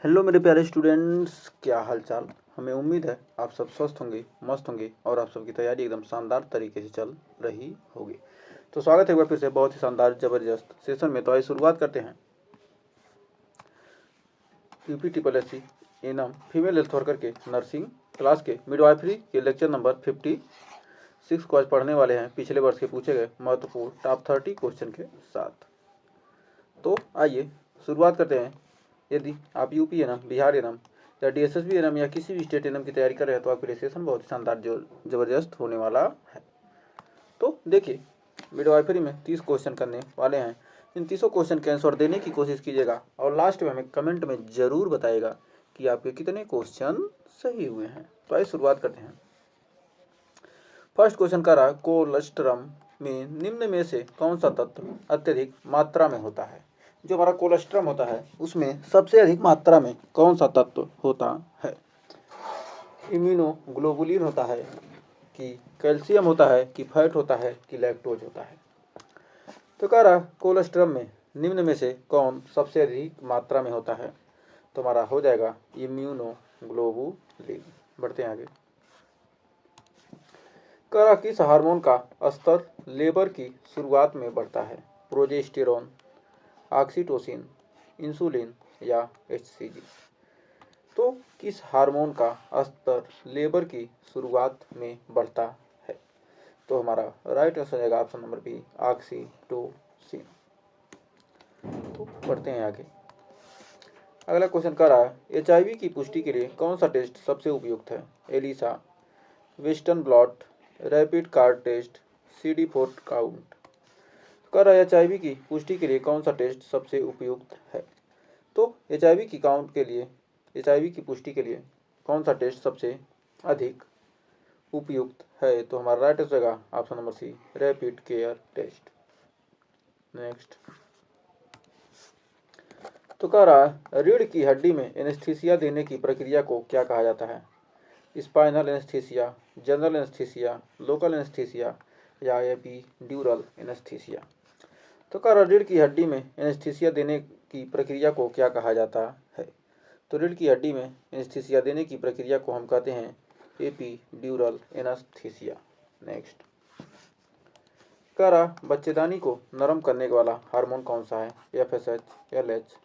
Hello मेरे प्यारे students, क्या हाल चाल। हमें उम्मीद है आप सब स्वस्थ होंगे, मस्त होंगे और आप सबकी तैयारी एकदम शानदार तरीके से चल रही होगी। तो स्वागत है एक बार फिर से बहुत ही शानदार ज़बरदस्त सेशन में। तो आइए शुरुआत करते हैं। UP triple S C ANM female health worker के नर्सिंग क्लास के मिडवाइफरी के लेक्चर नंबर 56 को आज पढ़ने वाले हैं, पिछले वर्ष के पूछे गए महत्वपूर्ण टॉप 30 क्वेश्चन के साथ। तो आइए शुरुआत करते हैं। यदि आप यूपी एनम, बिहार एनम या डीएसएसबी एनम या किसी भी स्टेट एनम की तैयारी कर रहे हैं तो आपके लिए सेशन बहुत ही शानदार ज़बरदस्त होने वाला है। तो देखिए, मिडवाइफरी में 30 क्वेश्चन करने वाले हैं। इन 30 क्वेश्चन के आंसर देने की कोशिश कीजिएगा और लास्ट में हमें कमेंट में ज़रूर बताइएगा कि आपके कितने क्वेश्चन सही हुए हैं। तो आइए शुरुआत करते हैं। फर्स्ट क्वेश्चन का रहा, कोलेस्ट्रम में निम्न में से कौन सा तत्व अत्यधिक मात्रा में होता है। जो हमारा कोलेस्ट्रम होता है उसमें सबसे अधिक मात्रा में कौन सा तत्व होता है। इम्यूनोग्लोबुलिन होता है कि कैल्शियम होता है कि फैट होता है कि लैक्टोज होता है। तो कह रहा कोलेस्ट्रम में निम्न में से कौन सबसे अधिक मात्रा में होता है। तो हमारा हो जाएगा इम्यूनोग्लोबुलिन। बढ़ते हैं आगे। कह रहा किस हार्मोन का स्तर लेबर की शुरुआत में बढ़ता है। प्रोजेस्टेरोन, ऑक्सीटोसिन, इंसुलिन या एचसीजी। तो किस हार्मोन का स्तर लेबर की शुरुआत में बढ़ता है। तो हमारा राइट आंसर जाएगा ऑप्शन नंबर बी, ऑक्सीटोसिन। तो बढ़ते हैं आगे। अगला क्वेश्चन कर रहा है, एचआईवी की पुष्टि के लिए कौन सा टेस्ट सबसे उपयुक्त है। ELISA, western blot, rapid card test, CD4 count. कर रहा है एचआईवी की पुष्टि के लिए कौन सा टेस्ट सबसे उपयुक्त है। तो एचआईवी की काउंट के लिए, एचआईवी की पुष्टि के लिए कौन सा टेस्ट सबसे अधिक उपयुक्त है। तो हमारा राइट आंसर होगा option number C, rapid care test. Next. तो कह रहा है रीढ़ की हड्डी में एनेस्थीसिया देने की प्रक्रिया को क्या कहा जाता है। Spinal anaesthesia, general anaesthesia, local anaesthesia या एपिड्यूरल एनेस्थीसिया। तो कह रहा रीढ़ की हड्डी में एनेस्थीसिया देने की प्रक्रिया को क्या कहा जाता है। तो रीढ़ की हड्डी में एनेस्थीसिया देने की प्रक्रिया को हम कहते हैं एपिड्यूरल एनेस्थीसिया। नेक्स्ट। कह रहा बच्चेदानी को नरम करने वाला हार्मोन कौन सा है। FSH, LH,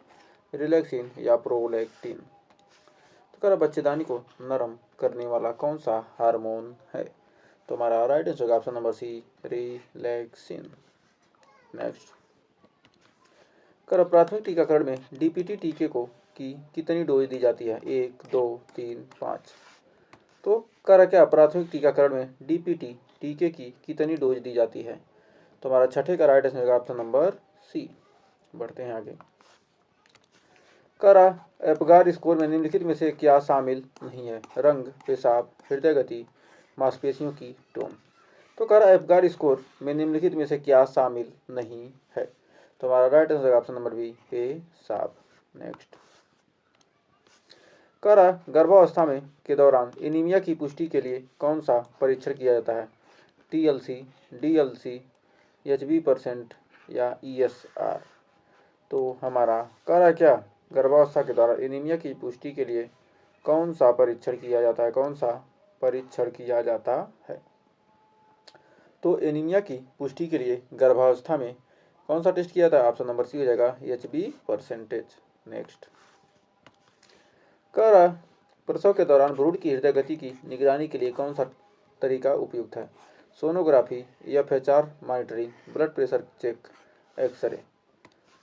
रिलैक्सिन या प्रोलैक्टिन। तो कह रहा बच्चेदानी को नरम करने वाला कौन सा हार्मोन है। तो हमारा राइट आंसर होगा option number C, relaxin. Next. कर प्राथमिक टीकाकरण में DPT टीके को की कितनी डोज दी जाती है। 1, 2, 3, 5। तो कर क्या प्राथमिक टीकाकरण में DPT टीके की कितनी डोज दी जाती है। तो हमारा छठे का right answer option number C. बढ़ते हैं आगे। कर एपगार स्कोर में निम्नलिखित में से क्या शामिल नहीं है। रंग, पेशाब, हृदय गति, मांसपेशियों की टोन। तो कर एपगार स्कोर में निम्नलिखित में से क्या शामिल नहीं है। तो हमारा right answer option number B, पेशाब। नेक्स्ट। कर गर्भावस्था में के दौरान एनीमिया की पुष्टि के लिए कौन सा परीक्षण किया जाता है। TLC, DLC, HB% या ESR। तो हमारा कह क्या गर्भावस्था के दौरान एनीमिया की पुष्टि के लिए कौन सा परीक्षण किया जाता है। कौन सा परीक्षण किया जाता है। तो एनीमिया की पुष्टि के लिए गर्भावस्था में कौन सा टेस्ट किया जाता है। ऑप्शन नंबर सी हो जाएगा, HB%। नेक्स्ट। कह प्रसव के दौरान भ्रूण की हृदय गति की निगरानी के लिए कौन सा तरीका उपयुक्त है। Sonography, FHR monitoring, blood pressure check, X-ray.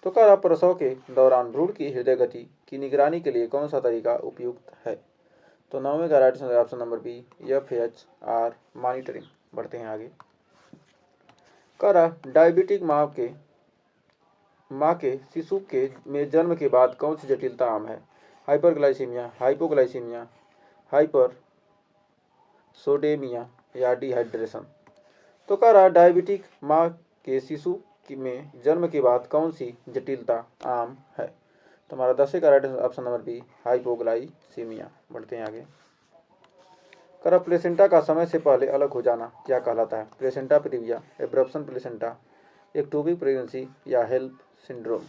तो कह प्रसव के दौरान भ्रूण की हृदय गति की निगरानी के लिए कौन सा तरीका उपयुक्त है। तो 9वें का right answer option number B, FHR monitoring. बढ़ते हैं आगे। कह डायबिटिक माँ के शिशु के में जन्म के बाद कौन सी जटिलता आम है। हाइपरग्लाइसीमिया, हाइपोग्लाइसीमिया, हाइपर सोडेमिया या डिहाइड्रेशन। तो कह डायबिटिक माँ के शिशु में जन्म के बाद कौन सी जटिलता आम है। तो हमारा 10वें का right option number B, hypoglycaemia. बढ़ते हैं आगे। कर प्लेसेंटा का समय से पहले अलग हो जाना क्या कहलाता है। Placenta previa, abruption placenta, ectopic pregnancy या हेल्प सिंड्रोम।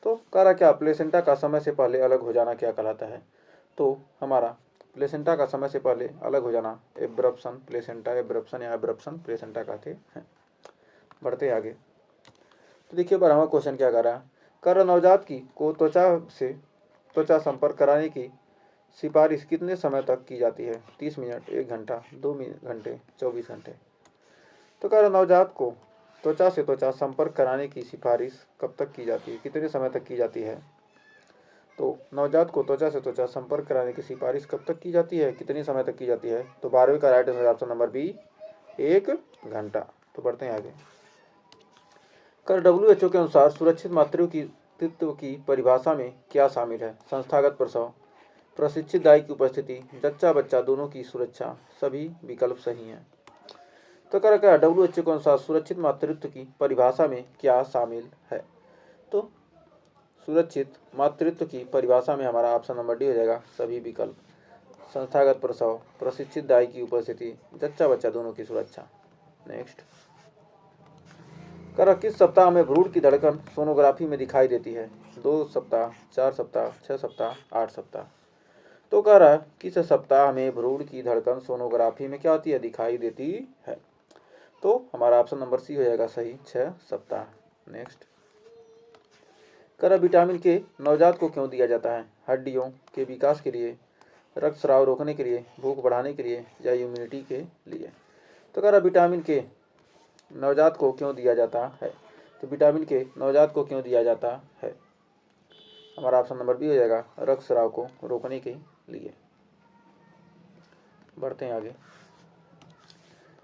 तो कह रहा क्या प्लेसेंटा का समय से पहले अलग हो जाना क्या कहलाता है? तो हमारा प्लेसेंटा का समय से पहले अलग हो जाना एब्रप्शन प्लेसेंटा एब्रप्शन या एब्रप्शन प्लेसेंटा कहते हैं। बढ़ते आगे। तो देखिए बारहवां क्वेश्चन क्या कर रहा है, कर नवजात की को त्वचा संपर्क कराने की सिफारिश कितने समय तक की जाती है? 30 मिनट, 1 घंटा, 2 घंटे, 24 घंटे। तो कह रहा नवजात को त्वचा से त्वचा संपर्क कराने की सिफारिश कब तक की जाती है, कितने समय तक की जाती है? तो नवजात को त्वचा से त्वचा संपर्क कराने की सिफारिश कब तक की जाती है, कितने समय तक की जाती है? तो 12वीं का right answer option number B 1 घंटा। तो बढ़ते हैं आगे। कर WHO के अनुसार सुरक्षित मातृत्व की परिभाषा में क्या शामिल है? संस्थागत प्रसव, प्रशिक्षित दाई की उपस्थिति, जच्चा बच्चा दोनों की सुरक्षा, सभी विकल्प सही हैं। तो क्या WHO के अनुसार सुरक्षित मातृत्व की परिभाषा में क्या शामिल है? तो सुरक्षित मातृत्व की परिभाषा में हमारा ऑप्शन नंबर डी हो जाएगा, सभी विकल्प। संस्थागत प्रसव, प्रशिक्षित दाई की उपस्थिति, जच्चा बच्चा दोनों की सुरक्षा। नेक्स्ट। कर किस सप्ताह में भ्रूण की धड़कन सोनोग्राफी में दिखाई देती है? 2 सप्ताह, 4 सप्ताह, 6 सप्ताह, 8 सप्ताह। तो कह रहा है किस सप्ताह में भ्रूण की धड़कन सोनोग्राफी में क्या होती है, दिखाई देती है? तो हमारा ऑप्शन नंबर सी हो जाएगा सही, 6 सप्ताह। नेक्स्ट। कर विटामिन के नवजात को क्यों दिया जाता है? हड्डियों के विकास के लिए, रक्तस्राव रोकने के लिए, भूख बढ़ाने के लिए या इम्यूनिटी के लिए? तो कह रहा विटामिन के नवजात को क्यों दिया जाता है? तो विटामिन के नवजात को क्यों दिया जाता है? हमारा ऑप्शन नंबर बी हो जाएगा, रक्तस्राव को रोकने के लिए। बढ़ते हैं आगे।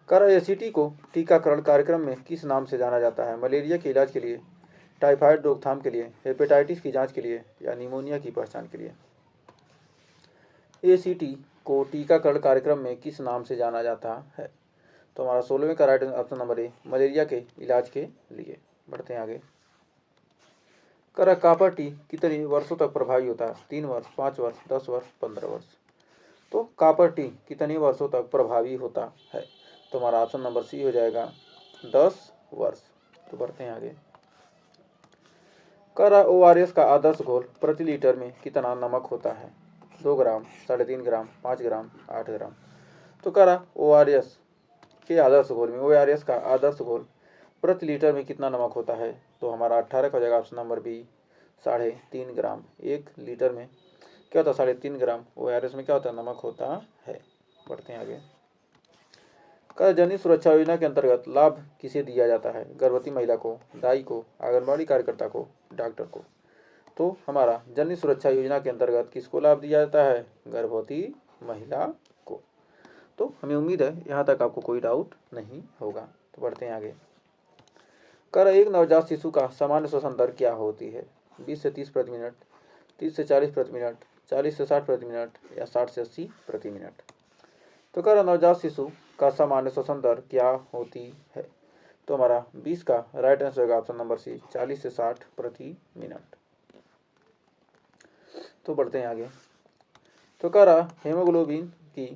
कर एसीटी को टीकाकरण कार्यक्रम में किस नाम से जाना जाता है? मलेरिया के इलाज के लिए, टाइफाइड रोकथाम के लिए, हेपेटाइटिस की जांच के लिए या निमोनिया की पहचान के लिए? एसीटी को टीकाकरण कार्यक्रम में किस नाम से जाना जाता है? तो हमारा 16वें का right option number A, malaria के इलाज के लिए। बढ़ते हैं आगे। कर कॉपर टी कितने वर्षों तक प्रभावी होता है? 3 वर्ष, 5 वर्ष, 10 वर्ष, 15 वर्ष। तो कॉपर टी कितने वर्षों तक प्रभावी होता है? तो हमारा ऑप्शन नंबर सी हो जाएगा, 10 वर्ष। तो बढ़ते हैं आगे। कर ORS का आदर्श घोल प्रति लीटर में कितना नमक होता है? 2 ग्राम, 3.5 ग्राम, 5 ग्राम, 8 ग्राम। तो कर ORS के आदर्श घोल में, ORS का आदर्श घोल प्रति लीटर में कितना नमक होता है? तो हमारा 18 का हो जाएगा ऑप्शन नंबर बी, 3.5 ग्राम। 1 लीटर में क्या होता है? 3.5 ग्राम। ORS में क्या होता है? नमक होता है। बढ़ते हैं आगे। कर जननी सुरक्षा योजना के अंतर्गत लाभ किसे दिया जाता है? गर्भवती महिला को, दाई को, आंगनबाड़ी कार्यकर्ता को, डॉक्टर को। तो हमारा जननी सुरक्षा योजना के अंतर्गत किसको लाभ दिया जाता है? गर्भवती महिला को। तो हमें उम्मीद है यहाँ तक आपको कोई डाउट नहीं होगा। तो बढ़ते हैं आगे। कर एक नवजात शिशु का सामान्य श्वसन दर क्या होती है? 20 से 30 प्रति मिनट, 30 से 40 प्रति मिनट, 40 से 60 प्रति मिनट या 60 से 80 प्रति मिनट? तो कर नवजात शिशु का सामान्य श्वसन दर क्या होती है? तो हमारा 20 का राइट आंसर होगा ऑप्शन नंबर सी, 40 से 60 प्रति मिनट। तो बढ़ते हैं आगे। तो कह रहा हेमोग्लोबिन की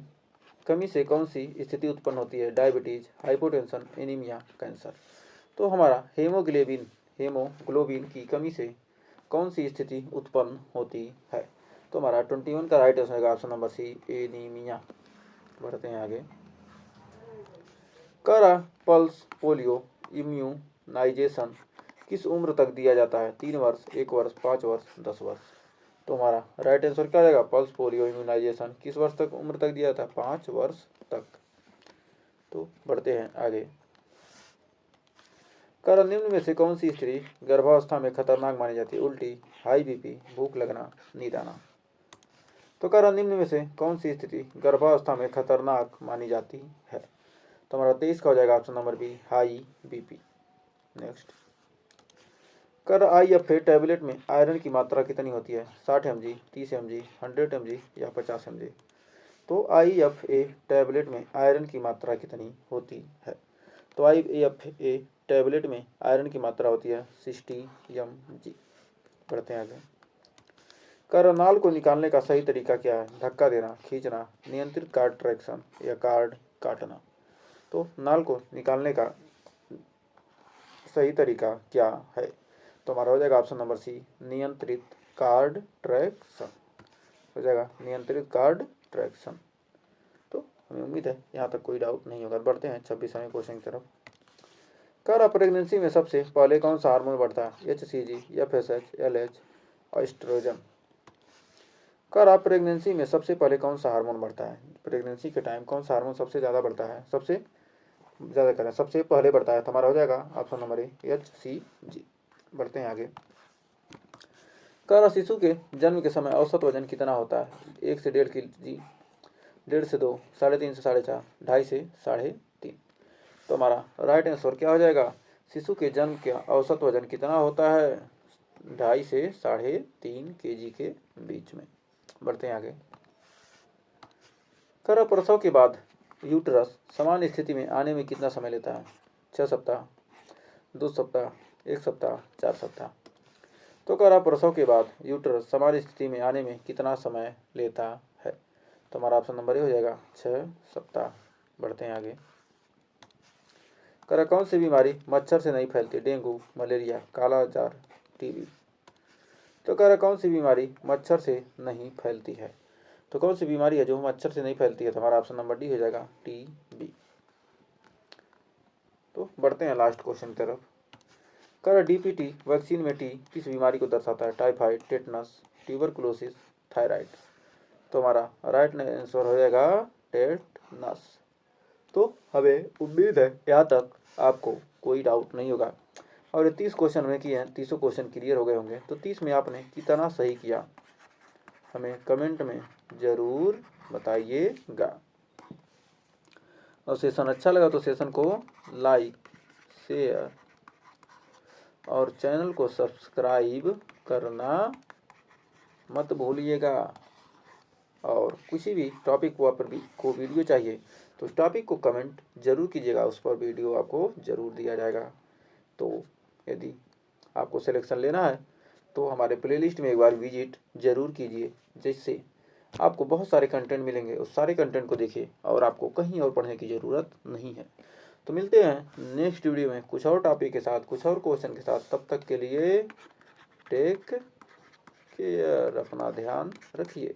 कमी से कौन सी स्थिति उत्पन्न होती है? Diabetes, hypotension, anaemia, cancer. तो हमारा हेमोग्लोबिन की कमी से कौन सी स्थिति उत्पन्न होती है? तो हमारा 21 का राइट आंसर होगा ऑप्शन नंबर सी, एनीमिया। बढ़ते हैं आगे। कह रहा पल्स पोलियो इम्यूनाइजेशन किस उम्र तक दिया जाता है? 3 वर्ष, 1 वर्ष, 5 वर्ष, 10 वर्ष। तो हमारा राइट आंसर क्या रहेगा? पल्स पोलियो इम्यूनाइजेशन किस वर्ष तक उम्र तक दिया जाता है? 5 वर्ष तक। तो बढ़ते हैं आगे। कर निम्न में से कौन सी स्थिति गर्भावस्था में खतरनाक मानी जाती है? उल्टी, हाई बीपी, भूख लगना, नींद आना। तो कर निम्न में से कौन सी स्थिति गर्भावस्था में खतरनाक मानी जाती है? तो हमारा 23 का हो जाएगा option number B, high BP. Next. कर IFA टैबलेट में आयरन की मात्रा कितनी होती है? 60 mg, 30 mg, 100 mg या 50 mg? तो IFA टैबलेट में आयरन की मात्रा कितनी होती है? तो IFA टैबलेट में आयरन की मात्रा होती है 60 mg। बढ़ते हैं आगे। कर नाल को निकालने का सही तरीका क्या है? धक्का देना, खींचना, नियंत्रित कार्ड ट्रैक्शन या कार्ड काटना। तो नाल को निकालने का सही तरीका क्या है? तो हमारा हो जाएगा ऑप्शन नंबर सी, नियंत्रित कार्ड ट्रैक्शन हो जाएगा, नियंत्रित कार्ड ट्रैक्शन। तो हमें उम्मीद है यहाँ तक कोई डाउट नहीं होगा। बढ़ते हैं 26वें क्वेश्चन की तरफ। कर प्रेगनेंसी में सबसे पहले कौन सा हार्मोन बढ़ता है? HCG, FSH, LH, oestrogen. कर प्रेगनेंसी में सबसे पहले कौन सा हार्मोन बढ़ता है? प्रेगनेंसी के टाइम कौन सा हार्मोन सबसे ज़्यादा बढ़ता है, सबसे ज़्यादा करें, सबसे पहले बढ़ता है? तो हमारा हो जाएगा ऑप्शन नंबर ए, HCG। बढ़ते हैं आगे। कर शिशु के जन्म के समय औसत वजन कितना होता है? 1 से 1.5 kg, 1.5 से 2, 3.5 से 4.5, 2.5 से 3.5। तो हमारा राइट आंसर क्या हो जाएगा? शिशु के जन्म का औसत वजन कितना होता है? 2.5 से 3.5 kg के बीच में। बढ़ते हैं आगे। कर प्रसव के बाद यूट्रस सामान्य स्थिति में आने में कितना समय लेता है? 6 सप्ताह, 2 सप्ताह, 1 सप्ताह, 4 सप्ताह। तो कर प्रसव के बाद यूट्रस सामान्य स्थिति में आने में कितना समय लेता है? तो हमारा ऑप्शन नंबर ए हो जाएगा 6 सप्ताह। बढ़ते हैं आगे। कर कौन सी बीमारी मच्छर से नहीं फैलती? डेंगू, मलेरिया, काला जार, टीबी। तो कर कौन सी बीमारी मच्छर से नहीं फैलती है? तो कौन सी बीमारी है जो मच्छर से नहीं फैलती है? तो हमारा ऑप्शन नंबर डी हो जाएगा, टीबी। तो बढ़ते हैं लास्ट क्वेश्चन की तरफ। कर डीपीटी वैक्सीन में टी किस बीमारी को दर्शाता है? Typhoid, tetanus, tuberculosis, thyroid. तो हमारा राइट आंसर हो जाएगा टेटनस। तो हमें उम्मीद है यहाँ तक आपको कोई डाउट नहीं होगा। और ये 30 क्वेश्चन में किए हैं, 30 क्वेश्चन क्लियर हो गए होंगे। तो 30 में आपने कितना सही किया हमें कमेंट में ज़रूर बताइएगा। और सेशन अच्छा लगा तो सेशन को लाइक, शेयर और चैनल को सब्सक्राइब करना मत भूलिएगा। और किसी भी टॉपिक को वीडियो चाहिए तो उस टॉपिक को कमेंट जरूर कीजिएगा, उस पर वीडियो आपको ज़रूर दिया जाएगा। तो यदि आपको सिलेक्शन लेना है तो हमारे प्लेलिस्ट में एक बार विजिट ज़रूर कीजिए, जिससे आपको बहुत सारे कंटेंट मिलेंगे। उस सारे कंटेंट को देखिए और आपको कहीं और पढ़ने की ज़रूरत नहीं है। तो मिलते हैं नेक्स्ट वीडियो में कुछ और टॉपिक के साथ, कुछ और क्वेश्चन के साथ। तब तक के लिए टेक केयर, अपना ध्यान रखिए।